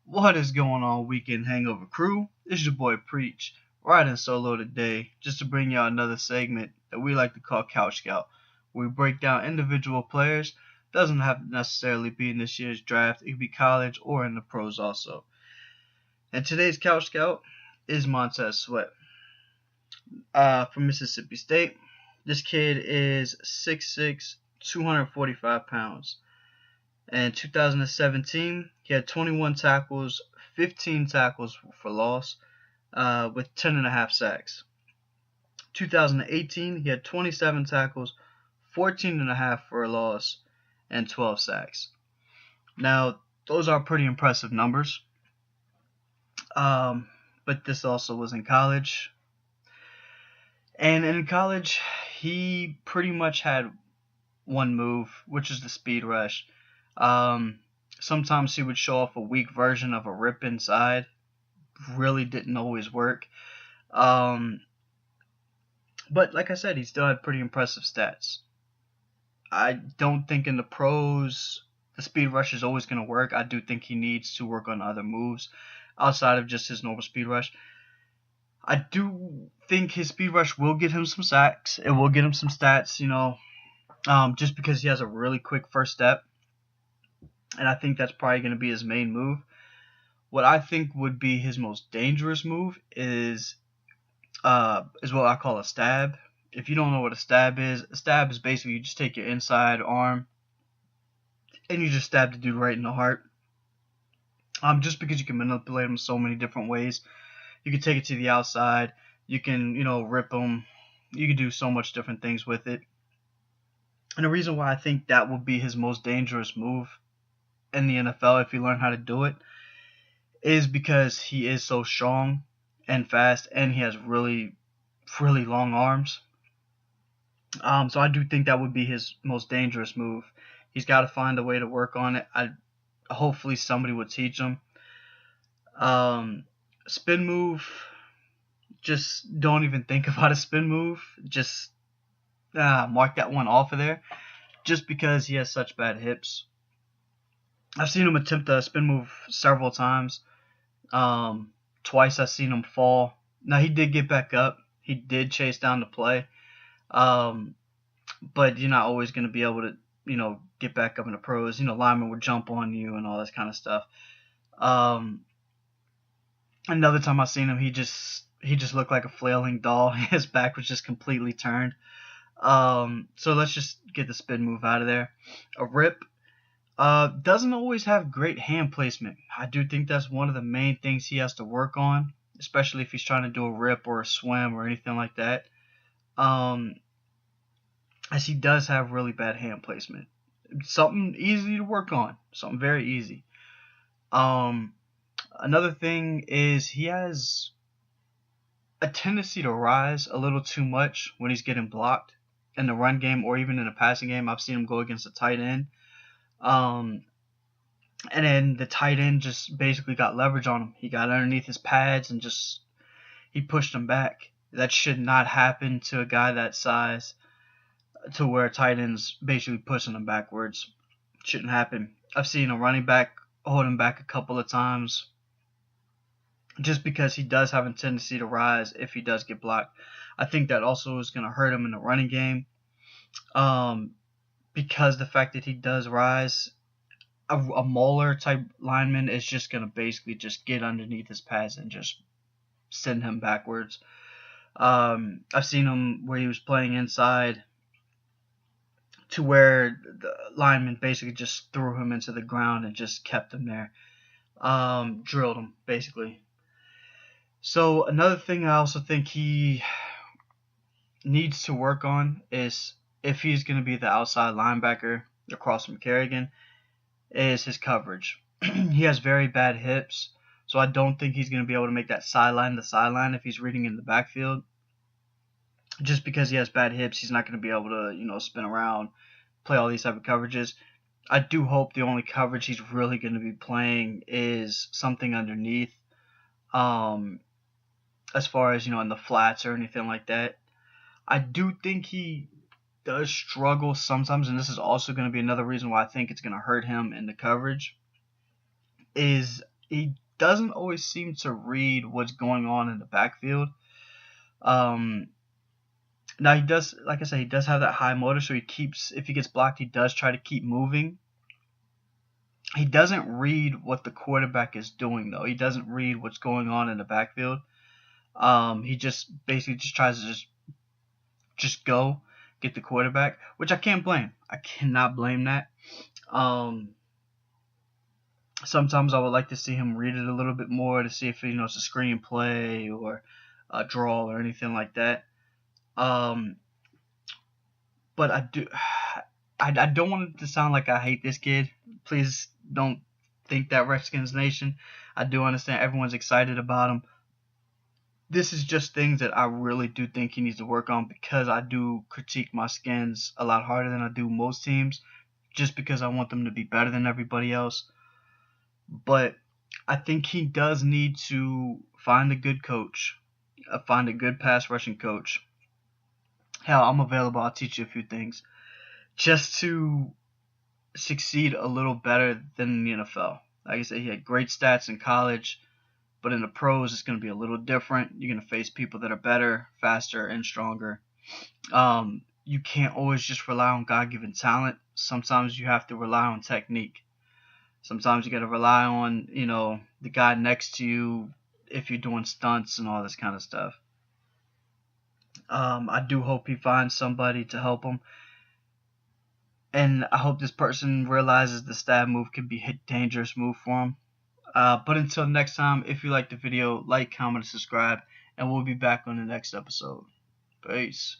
What is going on, Weekend Hangover crew? It's your boy Preach, riding solo today, just to bring y'all another segment that we like to call Couch Scout, where we break down individual players. Doesn't have to necessarily be in this year's draft, it could be college or in the pros also. And today's Couch Scout is Montez Sweat, from Mississippi State. This kid is 6'6", 245 pounds. In 2017, he had 21 tackles, 15 tackles for loss, with 10.5 sacks. 2018, he had 27 tackles, 14.5 for a loss, and 12 sacks. Now, those are pretty impressive numbers. But this also was in college. And in college, he pretty much had one move, which is the speed rush. Sometimes he would show off a weak version of a rip inside. Really didn't always work. But like I said, he still had pretty impressive stats. I don't think in the pros the speed rush is always going to work. I do think he needs to work on other moves outside of just his normal speed rush. I do think his speed rush will get him some sacks. It will get him some stats, just because he has a really quick first step. And I think that's probably going to be his main move. What I think would be his most dangerous move is what I call a stab. If you don't know what a stab is basically you just take your inside arm and you just stab the dude right in the heart. Just because you can manipulate him so many different ways. You can take it to the outside. You can, rip him. You can do so much different things with it. And the reason why I think that would be his most dangerous move in the NFL, if you learn how to do it, is because he is so strong and fast, and he has really, really long arms. So I do think that would be his most dangerous move. He's got to find a way to work on it. Hopefully somebody would teach him. Spin move, just don't even think about a spin move. Just mark that one off of there, just because he has such bad hips. I've seen him attempt a spin move several times. Twice I've seen him fall. Now, he did get back up. He did chase down the play. But you're not always going to be able to, get back up in the pros. Linemen would jump on you and all this kind of stuff. Another time I seen him, he just looked like a flailing doll. His back was just completely turned. So let's just get the spin move out of there. A rip. Doesn't always have great hand placement. I do think that's one of the main things he has to work on, especially if he's trying to do a rip or a swim or anything like that. As he does have really bad hand placement. Something easy to work on. Something very easy. Another thing is he has a tendency to rise a little too much when he's getting blocked in the run game or even in the passing game. I've seen him go against a tight end. And then the tight end just basically got leverage on him. He got underneath his pads and he pushed him back. That should not happen to a guy that size, to where a tight end's basically pushing him backwards. Shouldn't happen. I've seen a running back hold him back a couple of times, just because he does have a tendency to rise if he does get blocked. I think that also is going to hurt him in the running game. Because the fact that he does rise, a mauler type lineman is just going to basically just get underneath his pads and just send him backwards. I've seen him where he was playing inside to where the lineman basically just threw him into the ground and just kept him there. Drilled him, basically. So another thing I also think he needs to work on is, if he's going to be the outside linebacker across from Kerrigan, is his coverage. He has very bad hips, so I don't think he's going to be able to make that sideline to sideline if he's reading in the backfield. Just because he has bad hips, he's not going to be able to, spin around, play all these type of coverages. I do hope the only coverage he's really going to be playing is something underneath, as far as, in the flats or anything like that. I do think he does struggle sometimes, and this is also going to be another reason why I think it's going to hurt him in the coverage, is he doesn't always seem to read what's going on in the backfield. Um, Now he does, like I said, he does have that high motor, so he keeps, if he gets blocked, he does try to keep moving. He doesn't read what the quarterback is doing, though. He doesn't read what's going on in the backfield. He just basically just tries to just go get the quarterback, which I can't blame. I cannot blame that. Sometimes I would like to see him read it a little bit more to see if it's a screen play or a draw or anything like that. But I don't want it to sound like I hate this kid. Please don't think that, Redskins Nation. I do understand everyone's excited about him. This is just things that I really do think he needs to work on, because I do critique my Skins a lot harder than I do most teams, just because I want them to be better than everybody else. But I think he does need to find a good coach, find a good pass rushing coach. Hell, I'm available. I'll teach you a few things just to succeed a little better than in the NFL. Like I said, he had great stats in college, but in the pros, it's going to be a little different. You're going to face people that are better, faster, and stronger. You can't always just rely on God-given talent. Sometimes you have to rely on technique. Sometimes you got to rely on, the guy next to you if you're doing stunts and all this kind of stuff. I do hope he finds somebody to help him. And I hope this person realizes the stab move can be a dangerous move for him. But until next time, if you like the video, like, comment, and subscribe. And we'll be back on the next episode. Peace.